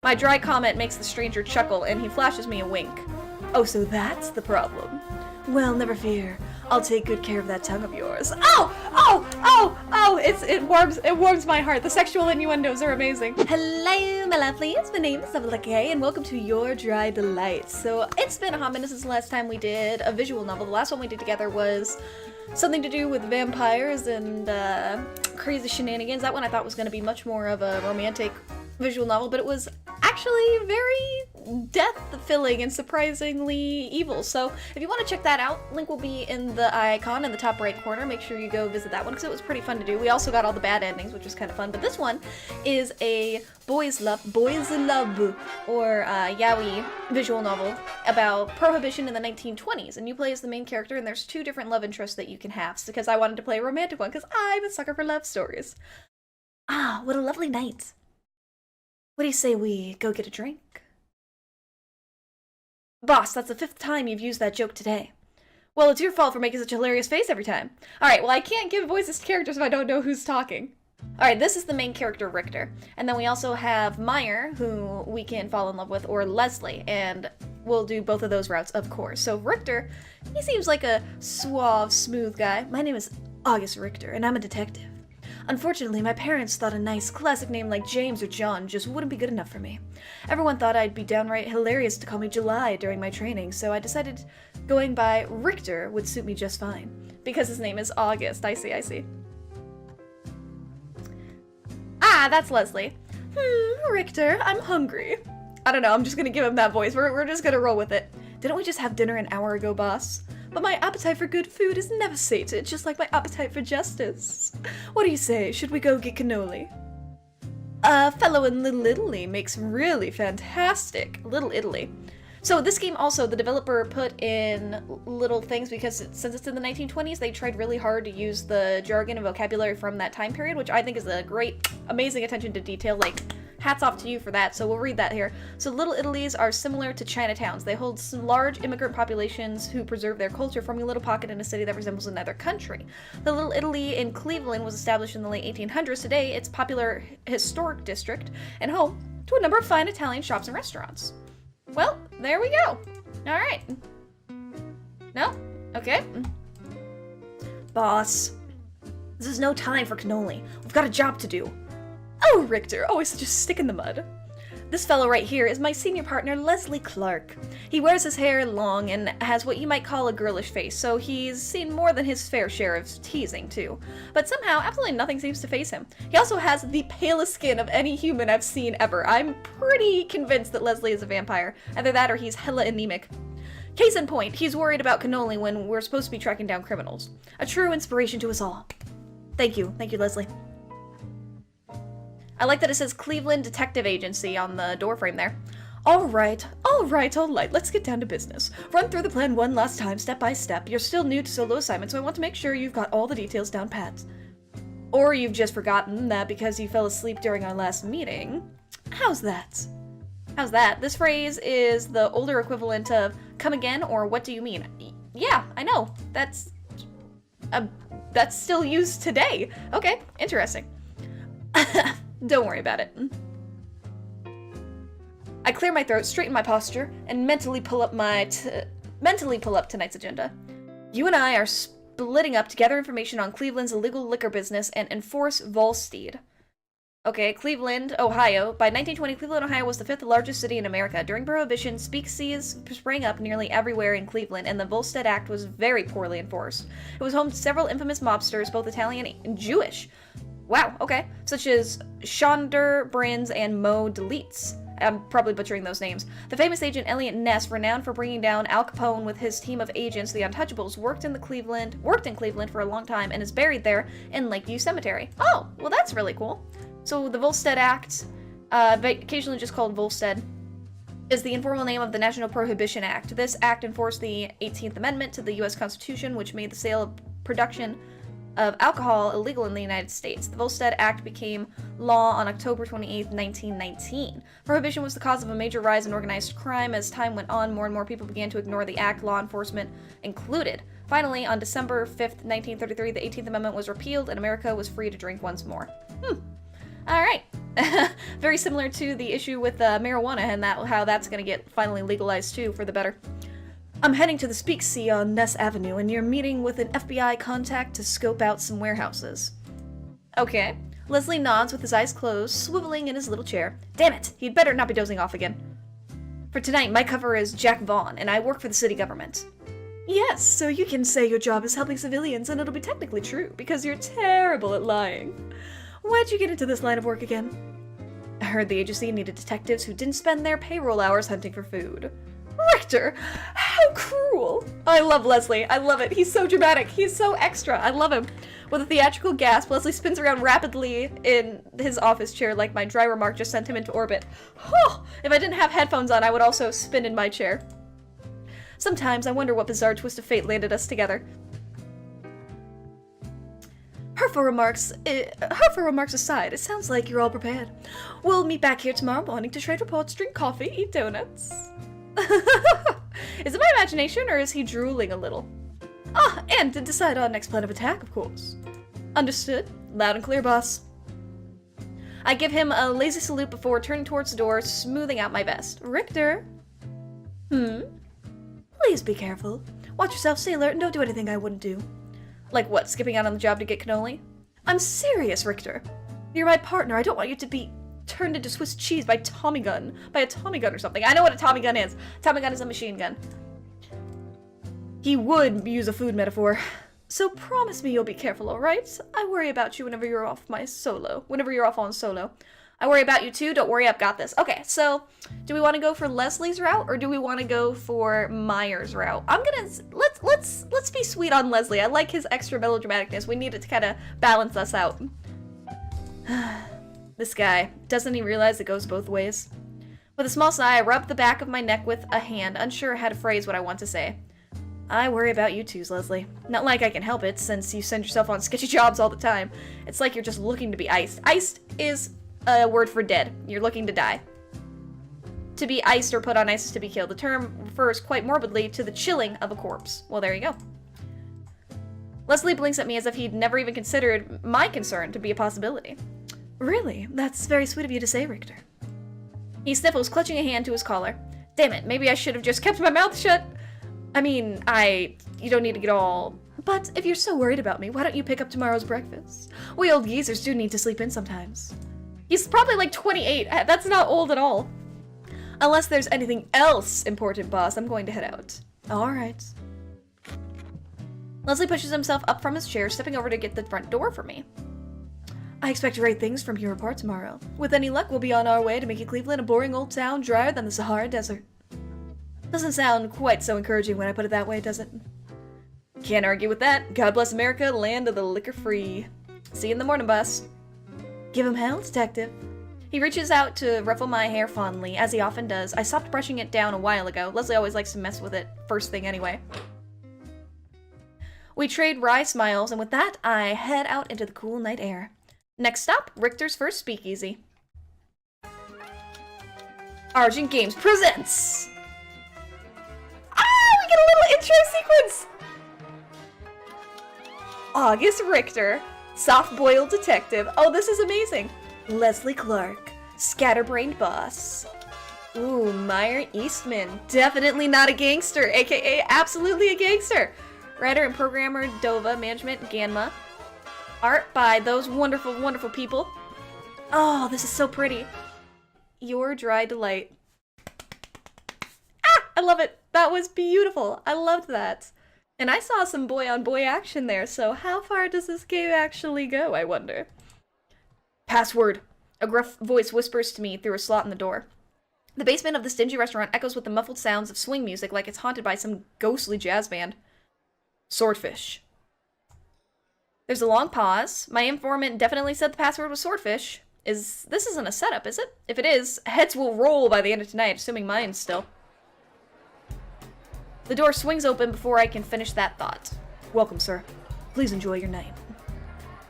My dry comment makes the stranger chuckle, and he flashes me a wink. Oh, so that's the problem. Well, never fear. I'll take good care of that tongue of yours. Oh! Oh! Oh! Oh! It warms my heart. The sexual innuendos are amazing. Hello, my lovelies. My name is Leckakay, and welcome to Your Dry Delights. So, it's been a hot minute since the last time we did a visual novel. The last one we did together was something to do with vampires and crazy shenanigans. That one I thought was going to be much more of a romantic visual novel, but it was actually very death-filling and surprisingly evil. So if you want to check that out, link will be in the icon in the top right corner. Make sure you go visit that one because it was pretty fun to do. We also got all the bad endings, which was kind of fun, but this one is a boys love, or Yaoi visual novel about Prohibition in the 1920s, and you play as the main character, and there's 2 different love interests that you can have, because I wanted to play a romantic one because I'm a sucker for love stories. Ah, what a lovely night. What do you say we go get a drink? Boss, that's the 5th time you've used that joke today. Well, it's your fault for making such a hilarious face every time. Alright, well I can't give voices to characters if I don't know who's talking. Alright, this is the main character, Richter. And then we also have Meyer, who we can fall in love with, or Leslie, and we'll do both of those routes, of course. So Richter, he seems like a suave, smooth guy. My name is August Richter, and I'm a detective. Unfortunately, my parents thought a nice, classic name like James or John just wouldn't be good enough for me. Everyone thought I'd be downright hilarious to call me July during my training, so I decided going by Richter would suit me just fine. Because his name is August. I see. Ah, that's Leslie. Richter, I'm hungry. I don't know, I'm just gonna give him that voice. We're just gonna roll with it. Didn't we just have dinner an hour ago, boss? But my appetite for good food is never sated, just like my appetite for justice. What do you say? Should we go get cannoli? Fellow in Little Italy makes really fantastic Little Italy. So this game also, the developer put in little things because since it's in the 1920s, they tried really hard to use the jargon and vocabulary from that time period, which I think is a great, amazing attention to detail. Like, hats off to you for that, so we'll read that here. So Little Italies are similar to Chinatowns. They hold some large immigrant populations who preserve their culture, forming a little pocket in a city that resembles another country. The Little Italy in Cleveland was established in the late 1800s. Today, it's a popular historic district and home to a number of fine Italian shops and restaurants. Well, there we go. Alright. No? Okay. Boss, this is no time for cannoli. We've got a job to do. Oh, Richter, always such a stick in the mud. This fellow right here is my senior partner, Leslie Clark. He wears his hair long and has what you might call a girlish face, so he's seen more than his fair share of teasing, too. But somehow, absolutely nothing seems to faze him. He also has the palest skin of any human I've seen ever. I'm pretty convinced that Leslie is a vampire. Either that or he's hella anemic. Case in point, he's worried about cannoli when we're supposed to be tracking down criminals. A true inspiration to us all. Thank you, Leslie. I like that it says Cleveland Detective Agency on the doorframe there. All right, let's get down to business. Run through the plan one last time, step by step. You're still new to solo assignment, so I want to make sure you've got all the details down pat. Or you've just forgotten that because you fell asleep during our last meeting. How's that? This phrase is the older equivalent of come again or what do you mean? Yeah, I know. That's still used today. Okay, interesting. Don't worry about it. I clear my throat, straighten my posture, and mentally pull up tonight's agenda. You and I are splitting up to gather information on Cleveland's illegal liquor business and enforce Volstead. Okay, Cleveland, Ohio. By 1920, Cleveland, Ohio was the 5th largest city in America. During Prohibition, speakeasies sprang up nearly everywhere in Cleveland, and the Volstead Act was very poorly enforced. It was home to several infamous mobsters, both Italian and Jewish. Wow, okay. Such as Shonder Brands and Mo Deletes. I'm probably butchering those names. The famous agent Elliot Ness, renowned for bringing down Al Capone with his team of agents, the Untouchables, worked in Cleveland for a long time and is buried there in Lakeview Cemetery. Oh, well that's really cool. So the Volstead Act, occasionally just called Volstead, is the informal name of the National Prohibition Act. This act enforced the 18th Amendment to the U.S. Constitution, which made the sale of production of alcohol illegal in the United States. The Volstead Act became law on October 28, 1919. Prohibition was the cause of a major rise in organized crime. As time went on, more and more people began to ignore the act, law enforcement included. Finally, on December 5th, 1933, the 18th Amendment was repealed and America was free to drink once more. Alright. Very similar to the issue with marijuana and how that's gonna get finally legalized too, for the better. I'm heading to the Speakeasy on Ness Avenue, and you're meeting with an FBI contact to scope out some warehouses. Okay. Leslie nods with his eyes closed, swiveling in his little chair. Damn it! He'd better not be dozing off again. For tonight, my cover is Jack Vaughn, and I work for the city government. Yes, so you can say your job is helping civilians, and it'll be technically true, because you're terrible at lying. Why'd you get into this line of work again? I heard the agency needed detectives who didn't spend their payroll hours hunting for food. Richter! How cruel! I love Leslie. I love it. He's so dramatic. He's so extra. I love him. With a theatrical gasp, Leslie spins around rapidly in his office chair like my dry remark just sent him into orbit. Oh, if I didn't have headphones on, I would also spin in my chair. Sometimes I wonder what bizarre twist of fate landed us together. Hurtful remarks aside, it sounds like you're all prepared. We'll meet back here tomorrow morning to trade reports, drink coffee, eat donuts. Is it my imagination, or is he drooling a little? Ah, and to decide our next plan of attack, of course. Understood. Loud and clear, boss. I give him a lazy salute before turning towards the door, smoothing out my vest. Richter? Please be careful. Watch yourself, stay alert, and don't do anything I wouldn't do. Like what, skipping out on the job to get cannoli? I'm serious, Richter. You're my partner. I don't want you to be turned into Swiss cheese by a Tommy gun or something. I know what a Tommy gun is. Tommy gun is a machine gun. He would use a food metaphor. So promise me you'll be careful, alright? I worry about you whenever you're off on solo. I worry about you too. Don't worry, I've got this. Okay, so do we want to go for Leslie's route, or do we want to go for Meyer's route? Let's be sweet on Leslie. I like his extra melodramaticness. We need it to kind of balance us out. This guy, doesn't he realize it goes both ways? With a small sigh, I rub the back of my neck with a hand, unsure how to phrase what I want to say. I worry about you twos, Leslie. Not like I can help it, since you send yourself on sketchy jobs all the time. It's like you're just looking to be iced. Iced is a word for dead. You're looking to die. To be iced or put on ice is to be killed. The term refers quite morbidly to the chilling of a corpse. Well, there you go. Leslie blinks at me as if he'd never even considered my concern to be a possibility. Really? That's very sweet of you to say, Richter. He sniffles, clutching a hand to his collar. Damn it, maybe I should have just kept my mouth shut. I mean, you don't need to get all... But if you're so worried about me, why don't you pick up tomorrow's breakfast? We old geezers do need to sleep in sometimes. He's probably like 28. That's not old at all. Unless there's anything else important, boss, I'm going to head out. Alright. Leslie pushes himself up from his chair, stepping over to get the front door for me. I expect great things from your report tomorrow. With any luck, we'll be on our way to making Cleveland a boring old town drier than the Sahara Desert. Doesn't sound quite so encouraging when I put it that way, does it? Can't argue with that. God bless America, land of the liquor-free. See you in the morning, boss. Give him hell, detective. He reaches out to ruffle my hair fondly, as he often does. I stopped brushing it down a while ago. Leslie always likes to mess with it first thing anyway. We trade wry smiles, and with that, I head out into the cool night air. Next stop, Richter's first speakeasy. Argent Games presents... we get a little intro sequence! August Richter, soft-boiled detective. Oh, this is amazing. Leslie Clark, scatterbrained boss. Ooh, Meyer Eastman, definitely not a gangster, aka absolutely a gangster. Writer and programmer, Dova, management, Ganma. Art by those wonderful, wonderful people. Oh, this is so pretty. Your Dry Delight. Ah, I love it. That was beautiful. I loved that. And I saw some boy-on-boy action there, so how far does this game actually go, I wonder? Password. A gruff voice whispers to me through a slot in the door. The basement of this dingy restaurant echoes with the muffled sounds of swing music like it's haunted by some ghostly jazz band. Swordfish. There's a long pause. My informant definitely said the password was swordfish. This isn't a setup, is it? If it is, heads will roll by the end of tonight, assuming mine still. The door swings open before I can finish that thought. Welcome, sir. Please enjoy your night.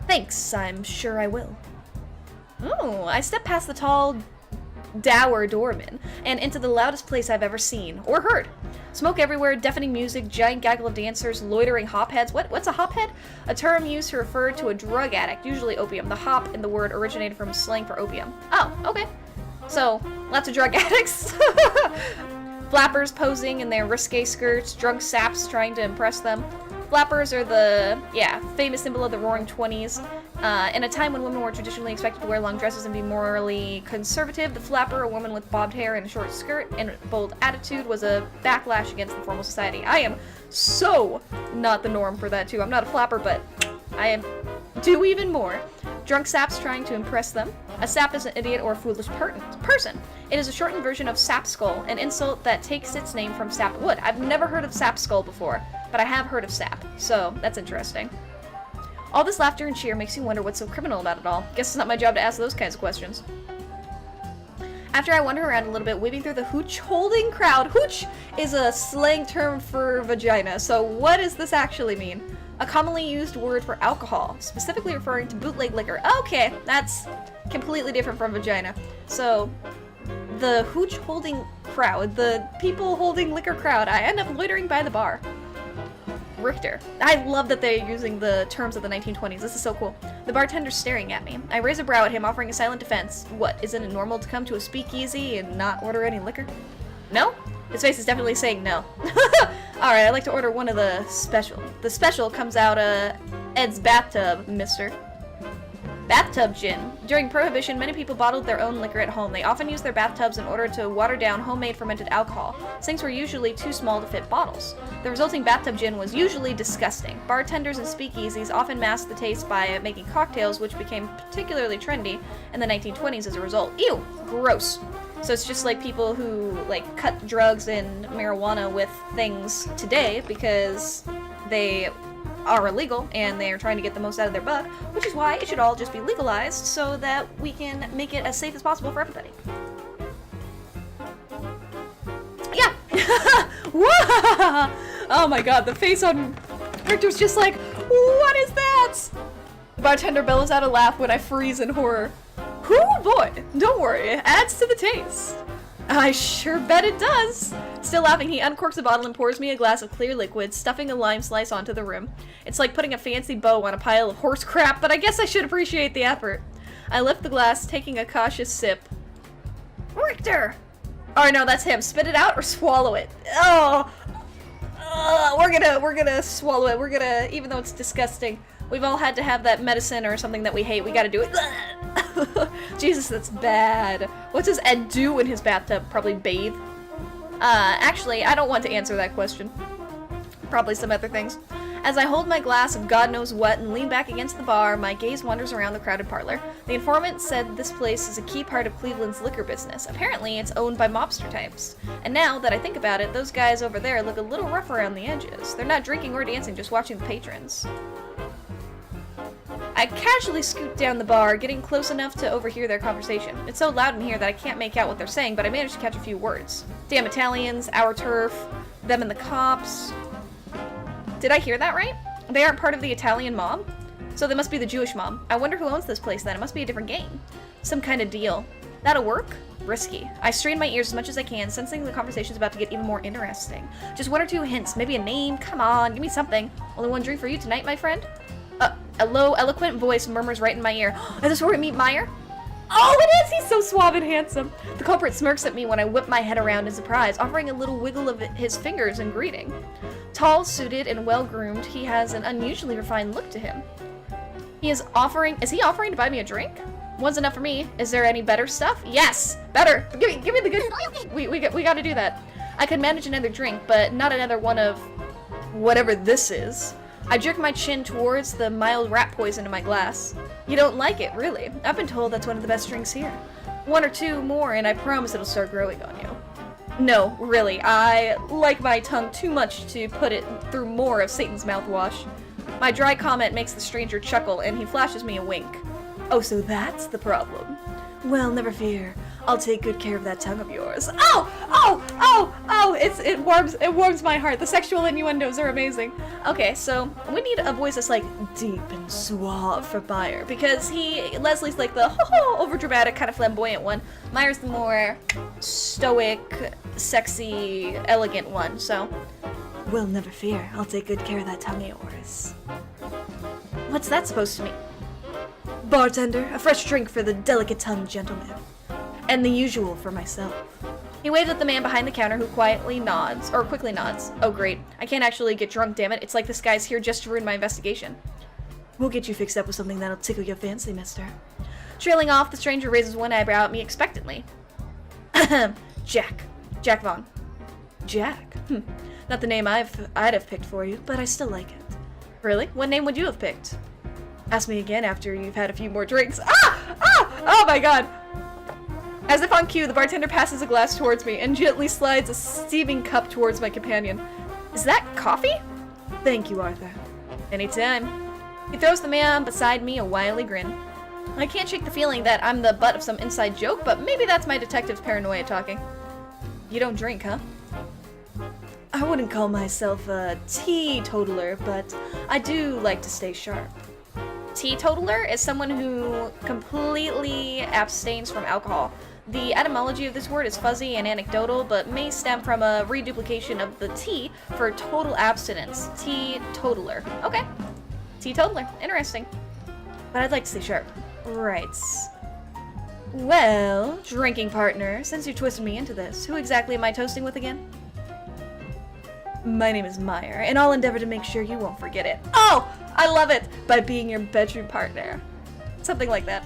Thanks, I'm sure I will. Oh, I step past the tall, dour doorman, and into the loudest place I've ever seen, or heard. Smoke everywhere, deafening music, giant gaggle of dancers, loitering hopheads. What's a hophead? A term used to refer to a drug addict, usually opium. The hop in the word originated from slang for opium. Oh, okay. So, lots of drug addicts. Flappers posing in their risque skirts, drunk saps trying to impress them. Flappers are the, famous symbol of the Roaring 20s. In a time when women were traditionally expected to wear long dresses and be morally conservative, the flapper, a woman with bobbed hair and a short skirt and a bold attitude, was a backlash against the formal society. I am so not the norm for that too. I'm not a flapper, but I do even more. Drunk saps trying to impress them. A sap is an idiot or a foolish person. It is a shortened version of sap skull, an insult that takes its name from sap wood. I've never heard of sap skull before, but I have heard of sap, so that's interesting. All this laughter and cheer makes you wonder what's so criminal about it all. Guess it's not my job to ask those kinds of questions. After I wander around a little bit, weaving through the hooch holding crowd. Hooch is a slang term for vagina, so what does this actually mean? A commonly used word for alcohol, specifically referring to bootleg liquor. Okay, that's completely different from vagina. So, the hooch holding crowd, the people holding liquor crowd, I end up loitering by the bar. Richter. I love that they're using the terms of the 1920s. This is so cool. The bartender's staring at me. I raise a brow at him, offering a silent defense. What, isn't it normal to come to a speakeasy and not order any liquor? No? His face is definitely saying no. Alright, I'd like to order one of the special. The special comes out, Ed's bathtub, mister. Bathtub gin. During Prohibition, many people bottled their own liquor at home. They often used their bathtubs in order to water down homemade fermented alcohol. Sinks were usually too small to fit bottles. The resulting bathtub gin was usually disgusting. Bartenders and speakeasies often masked the taste by making cocktails, which became particularly trendy in the 1920s as a result. Ew! Gross. So it's just like people who, like, cut drugs and marijuana with things today because they are illegal and they're trying to get the most out of their buck, which is why it should all just be legalized so that we can make it as safe as possible for everybody. Yeah! Oh my god, the face on Richter's just like, what is that? The bartender bellows out a laugh when I freeze in horror. Ooh boy, don't worry, it adds to the taste. I sure bet it does. Still laughing, he uncorks a bottle and pours me a glass of clear liquid, stuffing a lime slice onto the rim. It's like putting a fancy bow on a pile of horse crap, but I guess I should appreciate the effort. I lift the glass, taking a cautious sip. Richter! Oh no, that's him. Spit it out or swallow it. Oh! We're gonna swallow it. We're gonna, even though it's disgusting. We've all had to have that medicine or something that we hate. We gotta do it. Jesus, that's bad. What does Ed do in his bathtub? Probably bathe? Actually, I don't want to answer that question. Probably some other things. As I hold my glass of God knows what and lean back against the bar, my gaze wanders around the crowded parlor. The informant said this place is a key part of Cleveland's liquor business. Apparently, it's owned by mobster types. And now that I think about it, those guys over there look a little rough around the edges. They're not drinking or dancing, just watching the patrons. I casually scoot down the bar, getting close enough to overhear their conversation. It's so loud in here that I can't make out what they're saying, but I managed to catch a few words. Damn Italians, our turf, them and the cops. Did I hear that right? They aren't part of the Italian mob? So they must be the Jewish mob. I wonder who owns this place then. It must be a different game. Some kind of deal. That'll work? Risky. I strain my ears as much as I can, sensing the conversation's about to get even more interesting. Just one or two hints, maybe a name. Come on, give me something. Only one drink for you tonight, my friend? A low, eloquent voice murmurs right in my ear. Is this where we meet Meyer? Oh, it is! He's so suave and handsome. The culprit smirks at me when I whip my head around in surprise, offering a little wiggle of his fingers in greeting. Tall, suited, and well-groomed, he has an unusually refined look to him. Is he offering to buy me a drink? One's enough for me. Is there any better stuff? Yes! Better! Give me the good... We gotta do that. I could manage another drink, but not another one of... whatever this is. I jerk my chin towards the mild rat poison in my glass. You don't like it, really? I've been told that's one of the best drinks here. One or two more, and I promise it'll start growing on you. No, really, I like my tongue too much to put it through more of Satan's mouthwash. My dry comment makes the stranger chuckle, and he flashes me a wink. Oh, so that's the problem. Well, never fear. I'll take good care of that tongue of yours. Oh! Oh! Oh! Oh! It warms my heart. The sexual innuendos are amazing. Okay, so we need a voice that's like deep and suave for Meyer, because Leslie's like the overdramatic, kind of flamboyant one. Meyer's the more stoic, sexy, elegant one, so. Well, never fear. I'll take good care of that tongue of yours. What's that supposed to mean? Bartender, a fresh drink for the delicate-tongued gentleman. And the usual for myself. He waves at the man behind the counter who quickly nods. Oh great, I can't actually get drunk, damn it. It's like this guy's here just to ruin my investigation. We'll get you fixed up with something that'll tickle your fancy, mister. Trailing off, the stranger raises one eyebrow at me expectantly. Jack. Jack Vaughn. Jack? Not the name I'd have picked for you, but I still like it. Really? What name would you have picked? Ask me again after you've had a few more drinks. Ah! Ah! Oh my god! As if on cue, the bartender passes a glass towards me and gently slides a steaming cup towards my companion. Is that coffee? Thank you, Arthur. Anytime. He throws the man beside me a wily grin. I can't shake the feeling that I'm the butt of some inside joke, but maybe that's my detective's paranoia talking. You don't drink, huh? I wouldn't call myself a teetotaler, but I do like to stay sharp. Teetotaler is someone who completely abstains from alcohol. The etymology of this word is fuzzy and anecdotal, but may stem from a reduplication of the T for total abstinence. Teetotaler. Okay. Teetotaler. Interesting. But I'd like to stay sharp. Right. Well, drinking partner, since you twisted me into this, who exactly am I toasting with again? My name is Meyer, and I'll endeavor to make sure you won't forget it. Oh! I love it! By being your bedroom partner. Something like that.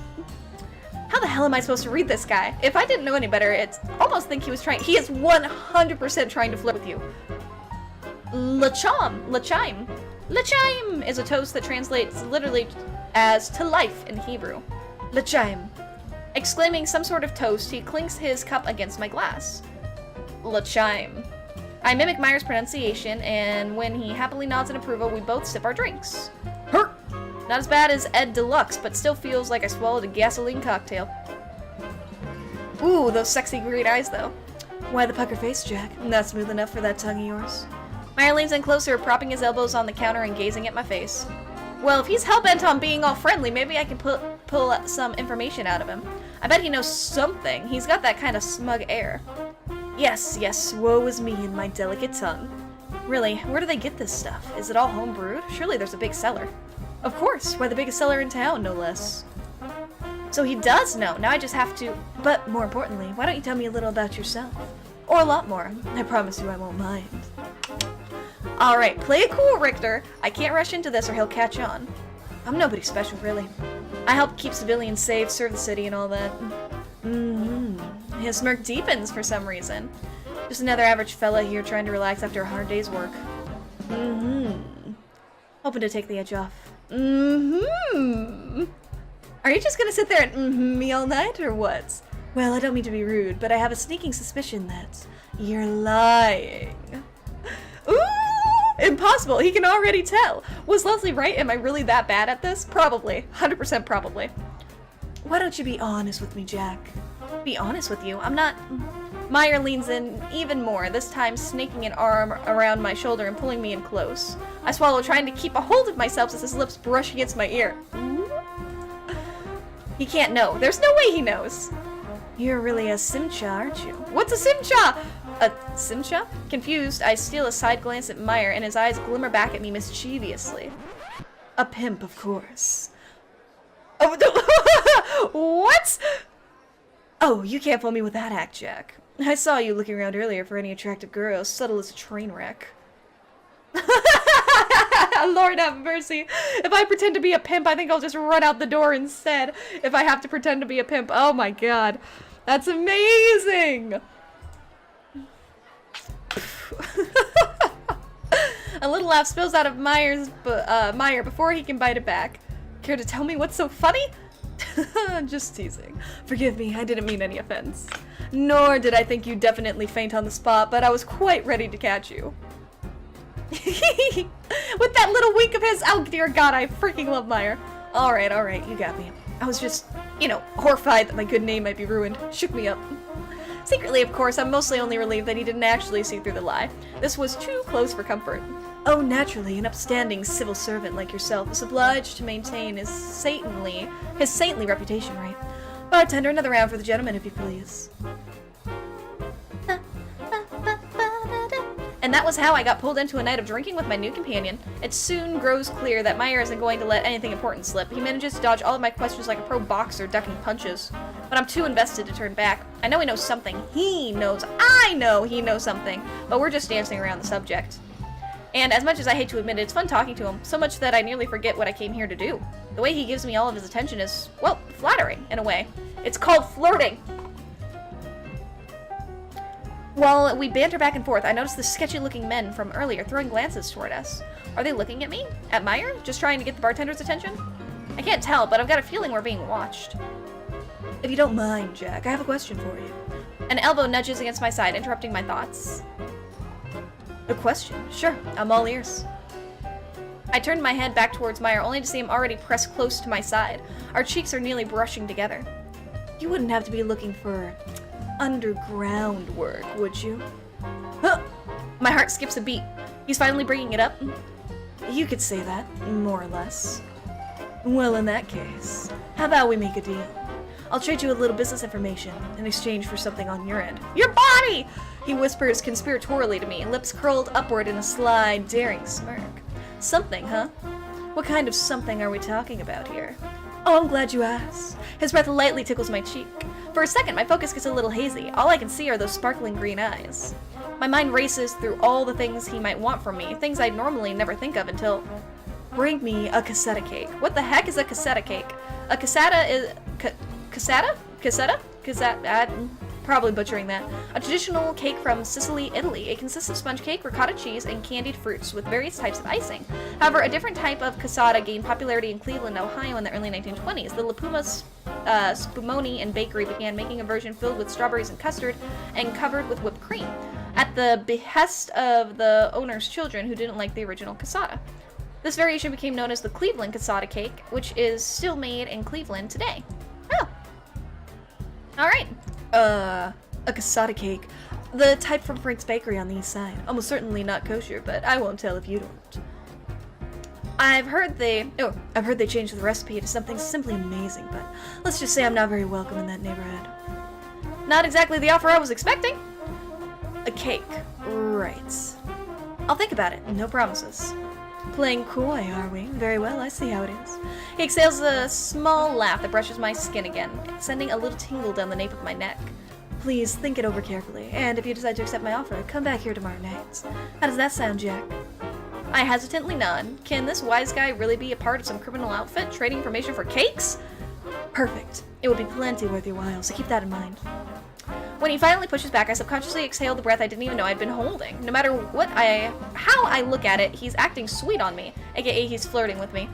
How the hell am I supposed to read this guy? If I didn't know any better, it's almost think he is 100% trying to flirt with you. Lachime. Lachime is a toast that translates literally as to life in Hebrew. Lachime. Exclaiming some sort of toast, he clinks his cup against my glass. Lachime. I mimic Meyer's pronunciation, and when he happily nods in approval, we both sip our drinks. Hurt! Not as bad as Ed Deluxe, but still feels like I swallowed a gasoline cocktail. Ooh, those sexy green eyes, though. Why the pucker face, Jack? Not smooth enough for that tongue of yours. Meyer leans in closer, propping his elbows on the counter and gazing at my face. Well, if he's hell-bent on being all friendly, maybe I can pull some information out of him. I bet he knows something. He's got that kind of smug air. Yes, woe is me and my delicate tongue. Really, where do they get this stuff? Is it all home-brewed? Surely there's a big cellar. Of course, why the biggest cellar in town, no less. So he does know, now I just have to... But more importantly, why don't you tell me a little about yourself? Or a lot more. I promise you I won't mind. Alright, play it cool, Richter. I can't rush into this or he'll catch on. I'm nobody special, really. I help keep civilians safe, serve the city and all that. His smirk deepens for some reason. Just another average fella here trying to relax after a hard day's work. Hoping to take the edge off. Are you just gonna sit there and me all night, or what? Well, I don't mean to be rude, but I have a sneaking suspicion that you're lying. Ooh! Impossible! He can already tell! Was Leslie right? Am I really that bad at this? Probably. 100% probably. Why don't you be honest with me, Jack? Be honest with you? I'm not... Meyer leans in even more, this time snaking an arm around my shoulder and pulling me in close. I swallow, trying to keep a hold of myself as his lips brush against my ear. He can't know. There's no way he knows. You're really a Simcha, aren't you? What's a Simcha? A Simcha? Confused, I steal a side glance at Meyer, and his eyes glimmer back at me mischievously. A pimp, of course. Oh, what? Oh, you can't fool me with that act, Jack. I saw you looking around earlier for any attractive girl, subtle as a train wreck. Lord have mercy. If I pretend to be a pimp, I think I'll just run out the door instead. If I have to pretend to be a pimp. Oh my god. That's amazing! A little laugh spills out of Meyer before he can bite it back. Care to tell me what's so funny? Just teasing. Forgive me, I didn't mean any offense. Nor did I think you'd definitely faint on the spot, but I was quite ready to catch you. With that little wink of his, oh dear god, I freaking love Meyer. Alright, you got me. I was just You know, horrified that my good name might be ruined. Shook me up. Secretly, of course, I'm mostly only relieved that he didn't actually see through the lie. This was too close for comfort. Oh, naturally, an upstanding civil servant like yourself is obliged to maintain his saintly reputation, right? Bartender, another round for the gentleman, if you please. And that was how I got pulled into a night of drinking with my new companion. It soon grows clear that Meyer isn't going to let anything important slip. He manages to dodge all of my questions like a pro boxer ducking punches. But I'm too invested to turn back. I know he knows something. I know he knows something. But we're just dancing around the subject. And as much as I hate to admit it, it's fun talking to him. So much that I nearly forget what I came here to do. The way he gives me all of his attention is, well, flattering, in a way. It's called flirting. While we banter back and forth, I notice the sketchy-looking men from earlier throwing glances toward us. Are they looking at me? At Meyer? Just trying to get the bartender's attention? I can't tell, but I've got a feeling we're being watched. If you don't mind, Jack, I have a question for you. An elbow nudges against my side, interrupting my thoughts. A question? Sure, I'm all ears. I turned my head back towards Meyer, only to see him already pressed close to my side. Our cheeks are nearly brushing together. You wouldn't have to be looking for underground work, would you? Huh. My heart skips a beat. He's finally bringing it up. You could say that, more or less. Well, in that case, how about we make a deal? I'll trade you a little business information in exchange for something on your end. Your body! He whispers conspiratorially to me, lips curled upward in a sly, daring smirk. Something, huh? What kind of something are we talking about here? Oh, I'm glad you asked. His breath lightly tickles my cheek. For a second, my focus gets a little hazy. All I can see are those sparkling green eyes. My mind races through all the things he might want from me, things I'd normally never think of until... Bring me a Cassata cake. What the heck is a Cassata cake? A Cassata is... Cassata? Cassata? Probably butchering that. A traditional cake from Sicily, Italy. It consists of sponge cake, ricotta cheese, and candied fruits with various types of icing. However, a different type of cassata gained popularity in Cleveland, Ohio in the early 1920s. The La Puma Spumoni and Bakery began making a version filled with strawberries and custard and covered with whipped cream, at the behest of the owner's children who didn't like the original cassata. This variation became known as the Cleveland Cassata cake, which is still made in Cleveland today. Oh. Alright. A Cassata cake. The type from Frank's Bakery on the east side. Almost certainly not kosher, but I won't tell if you don't. I've heard they changed the recipe to something simply amazing, but let's just say I'm not very welcome in that neighborhood. Not exactly the offer I was expecting. A cake. Right. I'll think about it. No promises. Playing coy, are we? Very well, I see how it is. He exhales a small laugh that brushes my skin again, sending a little tingle down the nape of my neck. Please think it over carefully, and if you decide to accept my offer, come back here tomorrow night. How does that sound, Jack? I hesitantly nod. Can this wise guy really be a part of some criminal outfit, trading information for cakes? Perfect. It would be plenty worth your while, so keep that in mind. When he finally pushes back, I subconsciously exhale the breath I didn't even know I'd been holding. No matter how I look at it, he's acting sweet on me, aka he's flirting with me.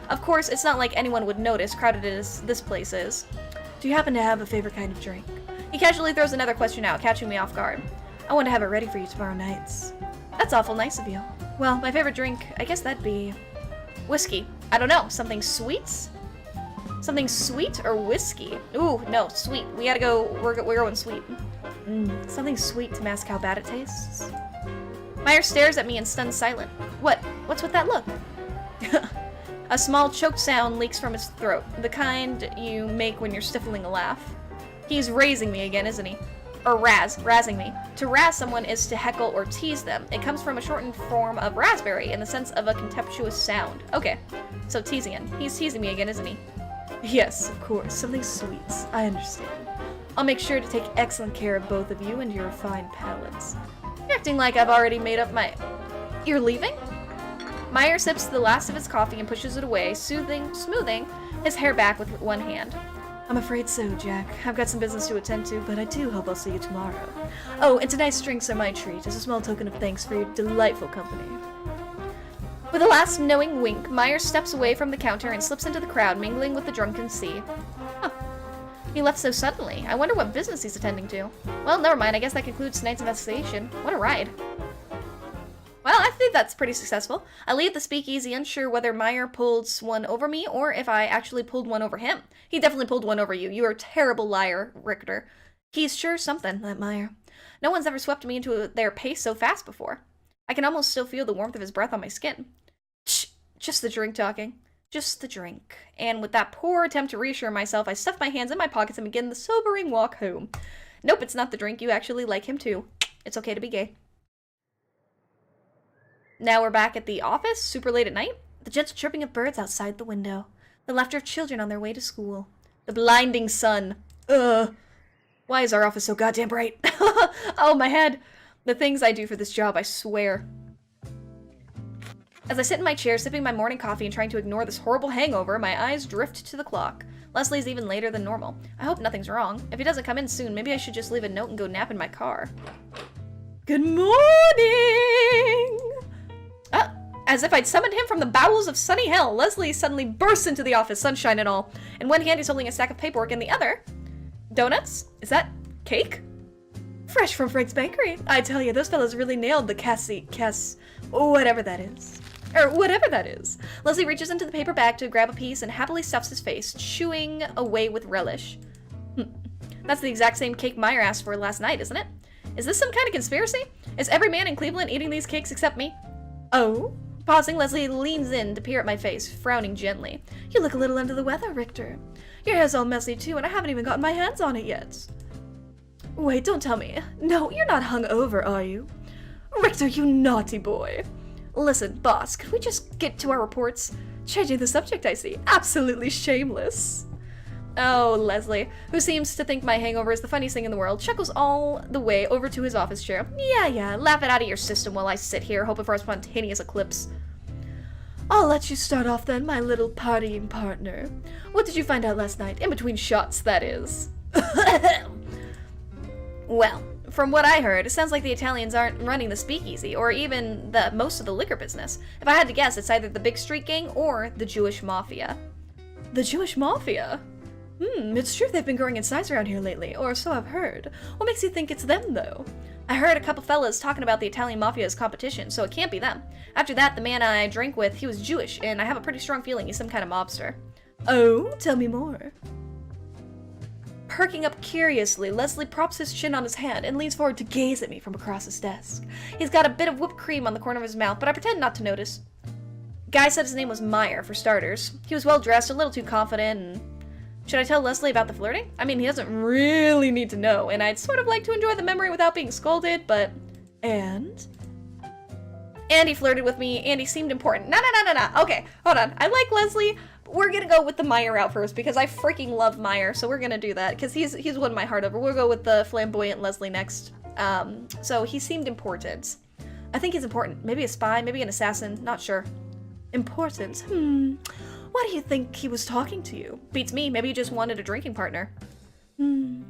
Of course, it's not like anyone would notice, crowded as this place is. Do you happen to have a favorite kind of drink? He casually throws another question out, catching me off guard. I want to have it ready for you tomorrow nights. That's awful nice of you. Well, my favorite drink, I guess that'd be... whiskey. I don't know, something sweet? Something sweet or whiskey? Ooh, no, sweet. We gotta go, we're going sweet. Something sweet to mask how bad it tastes. Meyer stares at me in stunned silence. What's with that look? A small choked sound leaks from his throat, the kind you make when you're stifling a laugh. He's raising me again, isn't he? Or razzing me. To razz someone is to heckle or tease them. It comes from a shortened form of raspberry in the sense of a contemptuous sound. Okay, so teasing him. He's teasing me again, isn't he? Yes, of course. Something sweet. I understand. I'll make sure to take excellent care of both of you and your fine palates. You're acting like I've already made up my... You're leaving? Meyer sips the last of his coffee and pushes it away, smoothing his hair back with one hand. I'm afraid so, Jack. I've got some business to attend to, but I do hope I'll see you tomorrow. Oh, and tonight's drinks are my treat, as a small token of thanks for your delightful company. With a last knowing wink, Meyer steps away from the counter and slips into the crowd, mingling with the drunken sea. Huh. He left so suddenly. I wonder what business he's attending to. Well, never mind. I guess that concludes tonight's investigation. What a ride. Wow. Well, I think that's pretty successful. I leave the speakeasy unsure whether Meyer pulled one over me or if I actually pulled one over him. He definitely pulled one over you. You are a terrible liar, Richter. He's sure something, that Meyer. No one's ever swept me into their pace so fast before. I can almost still feel the warmth of his breath on my skin. Shh, just the drink talking. Just the drink. And with that poor attempt to reassure myself, I stuff my hands in my pockets and begin the sobering walk home. Nope, it's not the drink. You actually like him too. It's okay to be gay. Now we're back at the office, super late at night. The gentle chirping of birds outside the window. The laughter of children on their way to school. The blinding sun. Why is our office so goddamn bright? Oh, my head. The things I do for this job, I swear. As I sit in my chair, sipping my morning coffee and trying to ignore this horrible hangover, my eyes drift to the clock. Leslie's even later than normal. I hope nothing's wrong. If he doesn't come in soon, maybe I should just leave a note and go nap in my car. Good morning! As if I'd summoned him from the bowels of sunny hell, Leslie suddenly bursts into the office, sunshine and all. In one hand, he's holding a stack of paperwork, in the other... Donuts? Is that cake? Fresh from Frank's Bakery. I tell you, those fellas really nailed the whatever that is. Whatever that is. Leslie reaches into the paper bag to grab a piece and happily stuffs his face, chewing away with relish. That's the exact same cake Meyer asked for last night, isn't it? Is this some kind of conspiracy? Is every man in Cleveland eating these cakes except me? Oh? Pausing, Leslie leans in to peer at my face, frowning gently. You look a little under the weather, Richter. Your hair's all messy too, and I haven't even gotten my hands on it yet. Wait, don't tell me. No, you're not hung over, are you? Richter, you naughty boy. Listen, boss, could we just get to our reports? Changing the subject, I see. Absolutely shameless. Oh, Leslie, who seems to think my hangover is the funniest thing in the world, chuckles all the way over to his office chair. Yeah, laugh it out of your system while I sit here, hoping for a spontaneous eclipse. I'll let you start off then, my little partying partner. What did you find out last night? In between shots, that is. Well, from what I heard, it sounds like the Italians aren't running the speakeasy, or even most of the liquor business. If I had to guess, it's either the big street gang or the Jewish mafia. The Jewish mafia? It's true they've been growing in size around here lately, or so I've heard. What makes you think it's them, though? I heard a couple fellas talking about the Italian mafia as competition, so it can't be them. After that, the man I drank with, he was Jewish, and I have a pretty strong feeling he's some kind of mobster. Oh, tell me more. Perking up curiously, Leslie props his chin on his hand and leans forward to gaze at me from across his desk. He's got a bit of whipped cream on the corner of his mouth, but I pretend not to notice. Guy said his name was Meyer, for starters. He was well-dressed, a little too confident, and... Should I tell Leslie about the flirting? I mean, he doesn't really need to know, and I'd sort of like to enjoy the memory without being scolded, but... And he flirted with me, and he seemed important. No. Okay, hold on. I like Leslie. We're gonna go with the Meyer route first, because I freaking love Meyer, so we're gonna do that, because he's won my heart over. We'll go with the flamboyant Leslie next. So he seemed important. I think he's important. Maybe a spy, maybe an assassin, not sure. Important? Why do you think he was talking to you? Beats me, maybe he just wanted a drinking partner.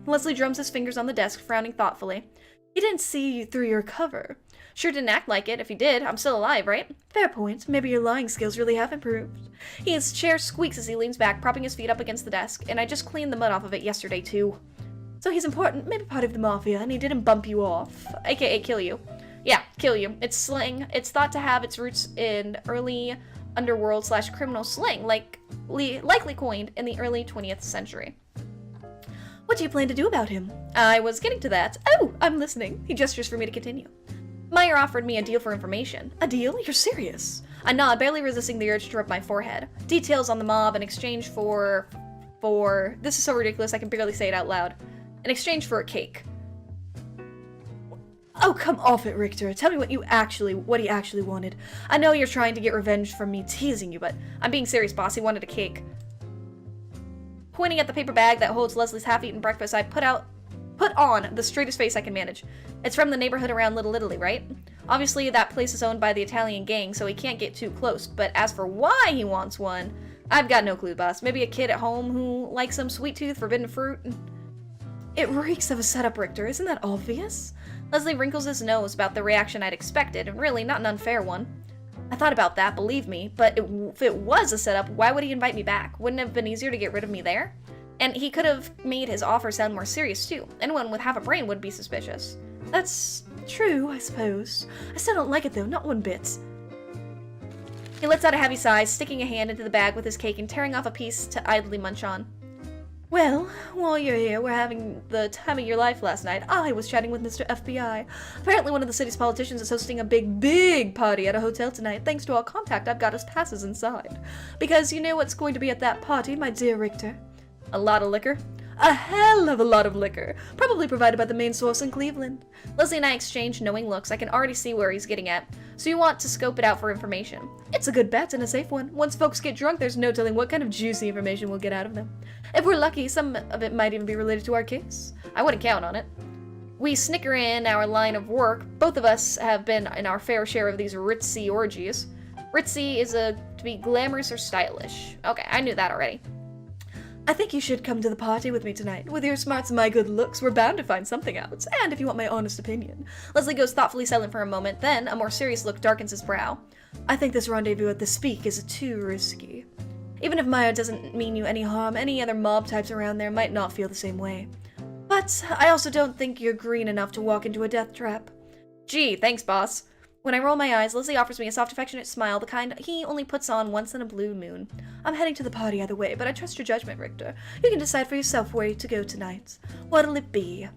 Leslie drums his fingers on the desk, frowning thoughtfully. He didn't see you through your cover. Sure didn't act like it. If he did, I'm still alive, right? Fair point. Maybe your lying skills really have improved. His chair squeaks as he leans back, propping his feet up against the desk, and I just cleaned the mud off of it yesterday, too. So he's important, maybe part of the mafia, and he didn't bump you off. AKA kill you. Yeah, kill you. It's slang. It's thought to have its roots in early underworld/criminal slang, likely coined in the early 20th century. What do you plan to do about him? I was getting to that. Oh, I'm listening. He gestures for me to continue. Meyer offered me a deal for information. A deal? You're serious? I nod, barely resisting the urge to rub my forehead. Details on the mob in exchange for... This is so ridiculous I can barely say it out loud. In exchange for a cake. Oh, come off it, Richter. Tell me what he actually wanted. I know you're trying to get revenge from me teasing you, but I'm being serious, boss. He wanted a cake. Pointing at the paper bag that holds Leslie's half-eaten breakfast, I put on the straightest face I can manage. It's from the neighborhood around Little Italy, right? Obviously, that place is owned by the Italian gang, so he can't get too close, but as for why he wants one, I've got no clue, boss. Maybe a kid at home who likes some sweet tooth forbidden fruit? It reeks of a setup, Richter. Isn't that obvious? Leslie wrinkles his nose about the reaction I'd expected, and really not an unfair one. I thought about that, believe me, but if it was a setup, why would he invite me back? Wouldn't it have been easier to get rid of me there? And he could have made his offer sound more serious, too. Anyone with half a brain would be suspicious. That's true, I suppose. I still don't like it, though, not one bit. He lets out a heavy sigh, sticking a hand into the bag with his cake and tearing off a piece to idly munch on. Well, while you're here, we're having the time of your life last night. I was chatting with Mr. FBI. Apparently one of the city's politicians is hosting a big party at a hotel tonight. Thanks to our contact, I've got us passes inside. Because you know what's going to be at that party, my dear Richter? A lot of liquor? A hell of a lot of liquor, probably provided by the main source in Cleveland. Leslie and I exchange knowing looks. I can already see where he's getting at. So you want to scope it out for information. It's a good bet and a safe one. Once folks get drunk, there's no telling what kind of juicy information we'll get out of them. If we're lucky, some of it might even be related to our case. I wouldn't count on it. We snicker in our line of work. Both of us have been in our fair share of these ritzy orgies. Ritzy is to be glamorous or stylish. Okay, I knew that already. I think you should come to the party with me tonight. With your smarts and my good looks, we're bound to find something out. And if you want my honest opinion. Leslie goes thoughtfully silent for a moment, then a more serious look darkens his brow. I think this rendezvous at the Speak is too risky. Even if Meyer doesn't mean you any harm, any other mob types around there might not feel the same way. But I also don't think you're green enough to walk into a death trap. Gee, thanks, boss. When I roll my eyes, Leslie offers me a soft, affectionate smile, the kind he only puts on once in a blue moon. I'm heading to the party either way, but I trust your judgment, Richter. You can decide for yourself where to go tonight. What'll it be?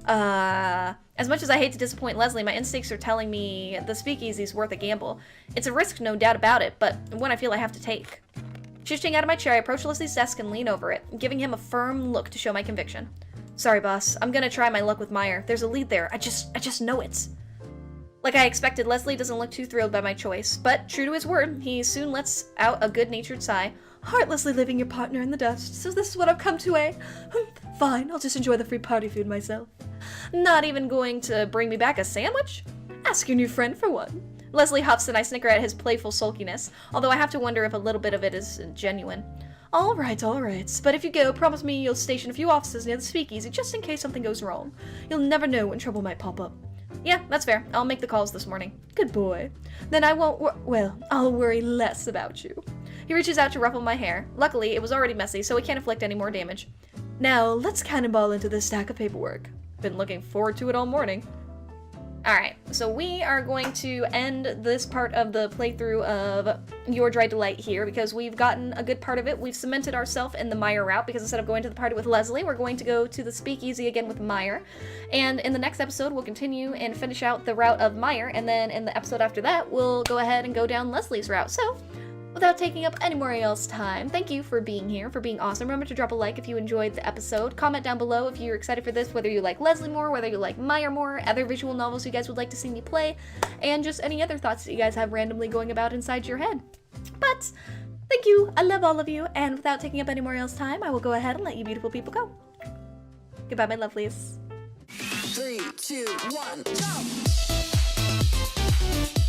As much as I hate to disappoint Leslie, my instincts are telling me the speakeasy's worth a gamble. It's a risk, no doubt about it, but one I feel I have to take. Shifting out of my chair, I approach Leslie's desk and lean over it, giving him a firm look to show my conviction. Sorry, boss. I'm gonna try my luck with Meyer. There's a lead there. I just know it. Like I expected, Leslie doesn't look too thrilled by my choice, but true to his word, he soon lets out a good-natured sigh. Heartlessly leaving your partner in the dust, so this is what I've come to, eh? Fine, I'll just enjoy the free party food myself. Not even going to bring me back a sandwich? Ask your new friend for one. Leslie huffs and I snicker at his playful sulkiness, although I have to wonder if a little bit of it is genuine. All right, but if you go, promise me you'll station a few officers near the speakeasy just in case something goes wrong. You'll never know when trouble might pop up. Yeah, that's fair. I'll make the calls this morning. Good boy. Then I won't I'll worry less about you. He reaches out to ruffle my hair. Luckily, it was already messy, so he can't inflict any more damage. Now, let's cannonball into this stack of paperwork. Been looking forward to it all morning. Alright, so we are going to end this part of the playthrough of Your Dry Delight here, because we've gotten a good part of it. We've cemented ourselves in the Meyer route, because instead of going to the party with Leslie, we're going to go to the speakeasy again with Meyer. And in the next episode, we'll continue and finish out the route of Meyer, and then in the episode after that, we'll go ahead and go down Leslie's route. So, without taking up any more else time, thank you for being here, for being awesome. Remember to drop a like if you enjoyed the episode. Comment down below if you're excited for this, whether you like Leslie more, whether you like Meyer more, other visual novels you guys would like to see me play, and just any other thoughts that you guys have randomly going about inside your head. But, thank you, I love all of you, and without taking up any more else time, I will go ahead and let you beautiful people go. Goodbye, my lovelies. 3, 2, 1, go!